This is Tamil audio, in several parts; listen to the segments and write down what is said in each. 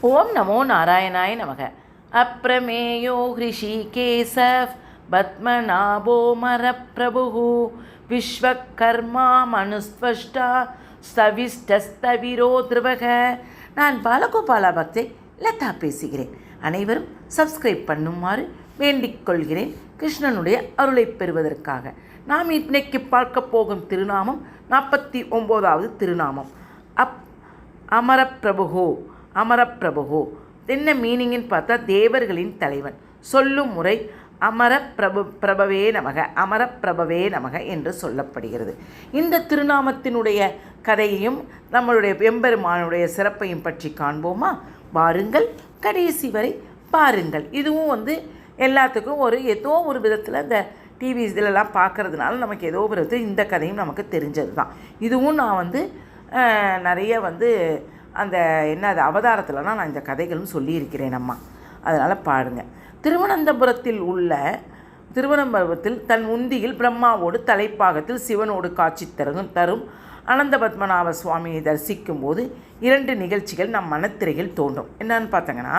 ஓம் நமோ நாராயணாய நமக. அப்ரமேயோ ஹ்ரிஷிகேசவ் பத்மநாபோ மரப்பிரபு விஸ்வகர்மா மனுஸ்வஷ்டா ஸ்தவிஷ்டஸ்தவிரோ திருவக. நான் பாலகோபாலா பக்தை லதா பேசுகிறேன். அனைவரும் சப்ஸ்கிரைப் பண்ணுமாறு வேண்டிக் கொள்கிறேன், கிருஷ்ணனுடைய அருளை பெறுவதற்காக. நாம் இன்னைக்கு பார்க்க போகும் திருநாமம் 49வது திருநாமம். அமரப்பிரபு. அமரப்பிரபு என்ன மீனிங்னு பார்த்தா, தேவர்களின் தலைவன். சொல்லும் முறை பிரபவே நமக, அமரப்பிரபவே நமக என்று சொல்லப்படுகிறது. இந்த திருநாமத்தினுடைய கதையையும் நம்மளுடைய எம்பெருமானுடைய சிறப்பையும் பற்றி காண்போமா? பாருங்கள், கடைசி வரை பாருங்கள். இதுவும் எல்லாத்துக்கும் ஏதோ ஒரு விதத்தில் இந்த டிவி இதிலெல்லாம் பார்க்குறதுனால நமக்கு ஏதோ ஒரு விதத்தில் இந்த கதையும் நமக்கு தெரிஞ்சது தான். இதுவும் நான் நிறைய அந்த அது அவதாரத்தில்னா நான் இந்த கதைகளும் சொல்லியிருக்கிறேன் அம்மா. அதனால் பாருங்கள். திருவனந்தபுரத்தில் தன் உந்தியில் பிரம்மாவோடு தலைப்பாகத்தில் சிவனோடு காட்சி தரும் அனந்த பத்மநாப சுவாமியை தரிசிக்கும் போது 2 நிகழ்ச்சிகள் நம் மனத்திரையில் தோன்றும். என்னன்னு பார்த்தங்கன்னா,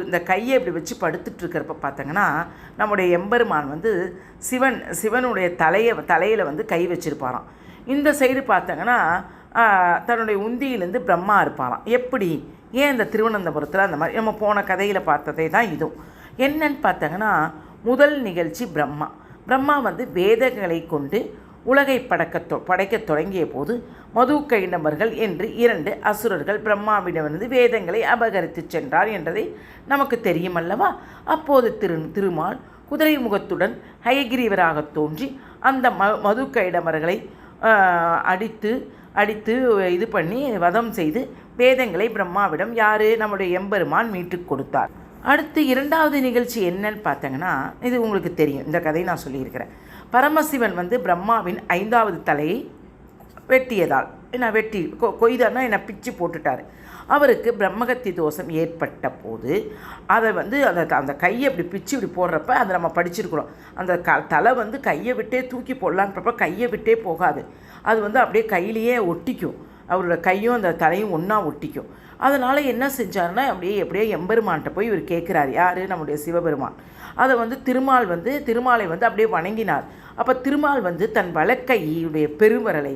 இந்த கையை இப்படி வச்சு படுத்துட்ருக்கிறப்ப பார்த்தங்கன்னா, நம்முடைய எம்பெருமான் சிவனுடைய தலையில் கை வச்சுருப்பாராம். இந்த சைடு பார்த்தங்கன்னா தன்னுடைய உந்தியிலேருந்து பிரம்மா இருப்பாராம். எப்படி, ஏன் இந்த திருவனந்தபுரத்தில் அந்த மாதிரி நம்ம போன கதையில் பார்த்ததே தான் இதுவும். என்னன்னு பார்த்தாங்கன்னா, முதல் நிகழ்ச்சி பிரம்மா வேதங்களை கொண்டு உலகை படைக்க தொடங்கிய போது மதுக்கைண்டவர்கள் என்று 2 அசுரர்கள் பிரம்மாவிடமிருந்து வேதங்களை அபகரித்து சென்றார் என்றதை நமக்கு தெரியும் அல்லவா? அப்போது திருமால் குதிரை முகத்துடன் ஹயகிரீவராக தோன்றி அந்த மதுக்கைண்டவர்களை அடித்து இது பண்ணி வதம் செய்து வேதங்களை பிரம்மாவிடம் நம்முடைய எம்பெருமான் மீட்டு கொடுத்தார். அடுத்து 2வது நிகழ்ச்சி என்னன்னு பார்த்தங்கன்னா, இது உங்களுக்கு தெரியும், இந்த கதையை நான் சொல்லியிருக்கிறேன். பரமசிவன் பிரம்மாவின் 5வது தலையை வெட்டியதால் கொய்தானா என்னை பிச்சு போட்டுட்டார். அவருக்கு பிரம்மகத்தி தோஷம் ஏற்பட்ட போது அதை அந்த கையை அப்படி பிச்சு இப்படி போடுறப்ப அதை நம்ம படிச்சிருக்கிறோம். அந்த தலை கையை விட்டே தூக்கி போடலான்றப்ப கையை விட்டே போகாது. அது அப்படியே கையிலேயே ஒட்டிக்கும். அவரோட கையும் அந்த தலையும் ஒன்றா ஒட்டிக்கும். அதனால் என்ன செஞ்சாருன்னா, எப்படியே எம்பெருமான்கிட்ட போய் இவர் கேட்குறாரு. யார்? நம்முடைய சிவபெருமான். அதை திருமாலை அப்படியே வணங்கினார். அப்போ திருமால் தன் வலக்கையுடைய பெருவரலை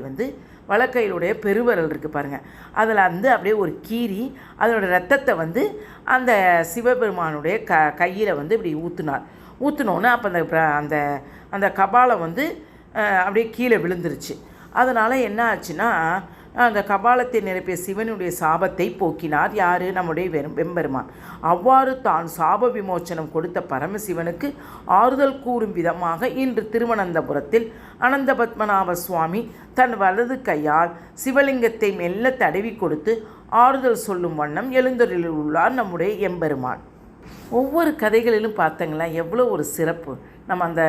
வலக்கையிலுடைய பெருவரல் இருக்குது பாருங்கள், அதில் அப்படியே ஒரு கீறி அதனோட ரத்தத்தை அந்த சிவபெருமானுடைய கையில் இப்படி ஊற்றினோன்னு அப்போ அந்த அந்த கபாலம் அப்படியே கீழே விழுந்துருச்சு. அதனால் என்ன ஆச்சுன்னா, அந்த கபாலத்தை நிரப்பிய சிவனுடைய சாபத்தை போக்கினார். யார்? நம்முடைய வெம்பெருமான். அவ்வாறு தான் சாப விமோச்சனம் கொடுத்த பரமசிவனுக்கு ஆறுதல் கூறும் விதமாக இன்று திருவனந்தபுரத்தில் அனந்த பத்மநாப சுவாமி தன் வலது கையால் சிவலிங்கத்தை மெல்ல தடவி கொடுத்து ஆறுதல் சொல்லும் வண்ணம் எழுந்தருளில் உள்ளார் நம்முடைய எம்பெருமான். ஒவ்வொரு கதைகளிலும் பார்த்தங்களா எவ்வளோ ஒரு சிறப்பு. நம்ம அந்த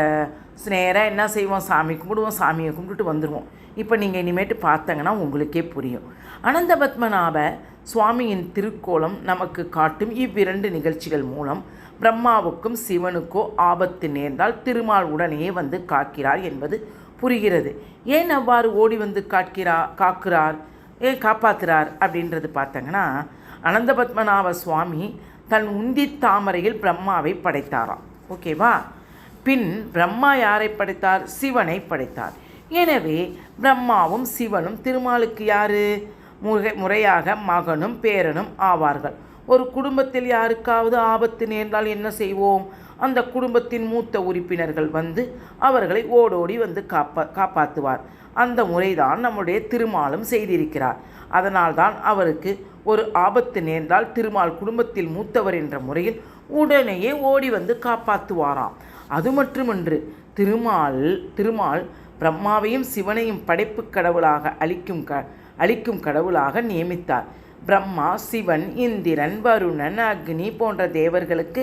நேராக என்ன செய்வோம், சாமி கும்பிடுவோம், சாமியை கும்பிட்டுட்டு வந்துடுவோம். இப்போ நீங்கள் இனிமேட்டு பார்த்தங்கன்னா உங்களுக்கே புரியும். அனந்த பத்மநாப சுவாமியின் திருக்கோலம் நமக்கு காட்டும் 2 நிகழ்ச்சிகள் மூலம் பிரம்மாவுக்கும் சிவனுக்கோ ஆபத்து நேர்ந்தால் திருமால் உடனே காக்கிறார் என்பது புரிகிறது. ஏன் அவ்வாறு ஓடி காக்கிறார், ஏன் காப்பாற்றுறார் அப்படின்றது பார்த்தங்கன்னா, அனந்த பத்மநாப சுவாமி தன் உந்தி தாமரையில் பிரம்மாவை படைத்தாராம். ஓகேவா? பின் பிரம்மா யாரை படைத்தார்? சிவனை படைத்தார். எனவே பிரம்மாவும் சிவனும் திருமாலுக்கு யார்? முறையாக மகனும் பேரனும் ஆவார்கள். ஒரு குடும்பத்தில் யாருக்காவது ஆபத்து நேர்ந்தால் என்ன செய்வோம்? அந்த குடும்பத்தின் மூத்த உறுப்பினர்கள் அவர்களை ஓடோடி காப்பாற்றுவார். அந்த முறைதான் நம்முடைய திருமாலும் செய்திருக்கிறார். அதனால்தான் அவருக்கு ஒரு ஆபத்து நேர்ந்தால் திருமால் குடும்பத்தில் மூத்தவர் என்ற முறையில் உடனேயே ஓடி காப்பாற்றுவாராம். அது மட்டுமன்று, திருமால் பிரம்மாவையும் சிவனையும் படைப்பு கடவுளாக அளிக்கும் கடவுளாக நியமித்தார். பிரம்மா, சிவன், இந்திரன், வருணன், அக்னி போன்ற தேவர்களுக்கு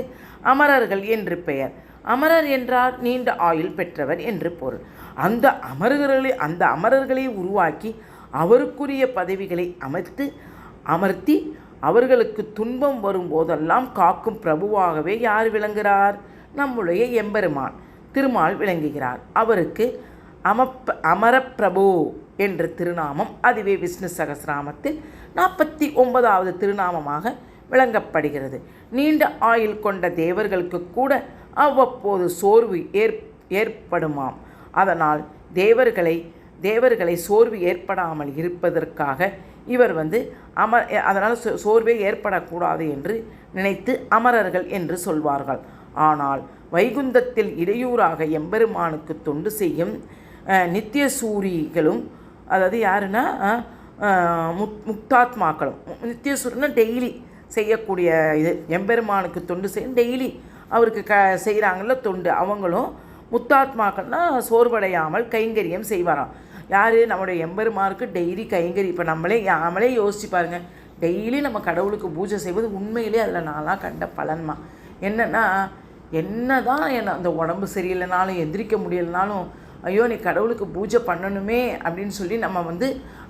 அமரர்கள் என்று பெயர். அமரர் என்றால் நீண்ட ஆயுள் பெற்றவர் என்று பொருள். அந்த அமரர்களை உருவாக்கி அவருக்குரிய பதவிகளை அமர்த்தி அவர்களுக்கு துன்பம் வரும்போதெல்லாம் காக்கும் பிரபுவாகவே யார் விளங்குகிறார்? நம்முடைய எம்பெருமான் திருமால் விளங்குகிறார். அவருக்கு அமரப்பிரபு என்ற திருநாமம் அதுவே விஷ்ணு சகஸ்ரநாமத்தில் 49வது திருநாமமாக விளங்கப்படுகிறது. நீண்ட ஆயுள் கொண்ட தேவர்களுக்கு கூட அவ்வப்போது சோர்வு ஏற்படுமாம். அதனால் தேவர்களை சோர்வு ஏற்படாமல் இருப்பதற்காக இவர் அதனால் சோர்வே ஏற்படக்கூடாது என்று நினைத்து அமரர்கள் என்று சொல்வார்கள். ஆனால் வைகுந்தத்தில் இடையூறாக எம்பெருமானுக்கு தொண்டு செய்யும் நித்தியசூரிகளும், அதாவது யாருன்னா முக்தாத்மாக்களும், நித்தியசூரினா டெய்லி செய்யக்கூடிய இது எம்பெருமானுக்கு தொண்டு செய்யும், டெய்லி அவருக்கு செய்கிறாங்கள்ல தொண்டு, அவங்களும் முத்தாத்மாக்கள்னால் சோர்வடையாமல் கைங்கரியம் செய்வாராம். யார்? நம்முடைய எம்பெருமானுக்கு டெய்லி கைங்கரி. இப்போ நம்மளே யோசிச்சு பாருங்கள், டெய்லி நம்ம கடவுளுக்கு பூஜை செய்வது உண்மையிலே அதில் நான்லாம் கண்ட பலன்மா. என்னென்னா, என்ன தான் அந்த உடம்பு சரியில்லைனாலும் எந்திரிக்க முடியலைனாலும் ஐயோ நீ கடவுளுக்கு பூஜை பண்ணணுமே அப்படின்னு சொல்லி நம்ம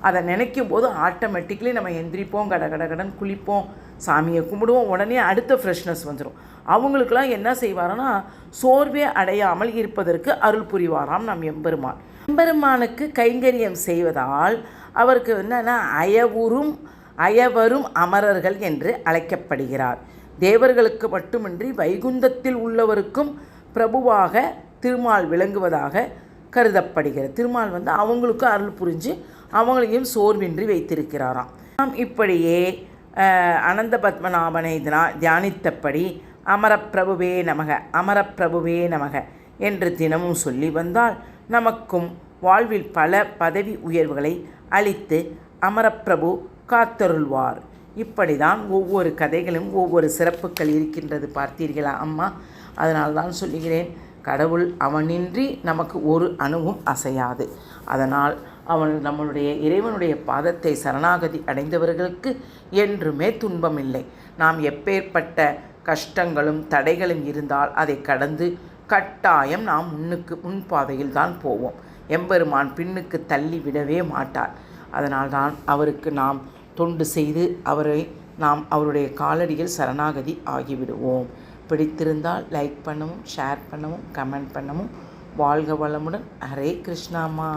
அதை நினைக்கும் போது ஆட்டோமேட்டிக்கலி நம்ம எந்திரிப்போம், கடகடகடன் குளிப்போம், சாமியை கும்பிடுவோம், உடனே அடுத்த ஃப்ரெஷ்னஸ் வந்துடும். அவங்களுக்கெல்லாம் என்ன செய்வாரான்னா சோர்வே அடையாமல் இருப்பதற்கு அருள் புரிவாராம் நம் எம்பெருமான். எம்பெருமானுக்கு கைங்கரியம் செய்வதால் அவருக்கு என்னன்னா அயவரும் அமரர்கள் என்று அழைக்கப்படுகிறார். தேவர்களுக்கு மட்டுமின்றி வைகுந்தத்தில் உள்ளவருக்கும் பிரபுவாக திருமால் விளங்குவதாக கருதப்படுகிறது. திருமால் அவங்களுக்கு அருள் புரிஞ்சு அவங்களையும் சோர்வின்றி வைத்திருக்கிறாராம். நாம் இப்படியே அனந்த பத்மநாபனை தியானித்தபடி அமரப்பிரபுவே நமக என்று தினமும் சொல்லி வந்தால் நமக்கும் வாழ்வில் பல பதவி உயர்வுகளை அளித்து அமரப்பிரபு காத்தருள்வார். இப்படி தான் ஒவ்வொரு கதைகளும் ஒவ்வொரு சிறப்புகள் இருக்கின்றது. பார்த்தீர்களா அம்மா? அதனால்தான் சொல்லுகிறேன், கடவுள் அவனின்றி நமக்கு ஒரு அணுவும் அசையாது. அதனால் நம்மளுடைய இறைவனுடைய பாதத்தை சரணாகதி அடைந்தவர்களுக்கு என்றுமே துன்பமில்லை. நாம் எப்பேற்பட்ட கஷ்டங்களும் தடைகளும் இருந்தால் அதை கடந்து கட்டாயம் நாம் முன்பாதையில் தான் போவோம். எம்பெருமான் பின்னுக்கு தள்ளி விடவே மாட்டார். அதனால்தான் அவருக்கு நாம் தொண்டு செய்து அவருடைய காலடியில் சரணாகதி ஆகிவிடுவோம். பிடித்திருந்தால் லைக் பண்ணவும், ஷேர் பண்ணவும், கமெண்ட் பண்ணவும். வாழ்க வளமுடன். ஹரே கிருஷ்ணாமா.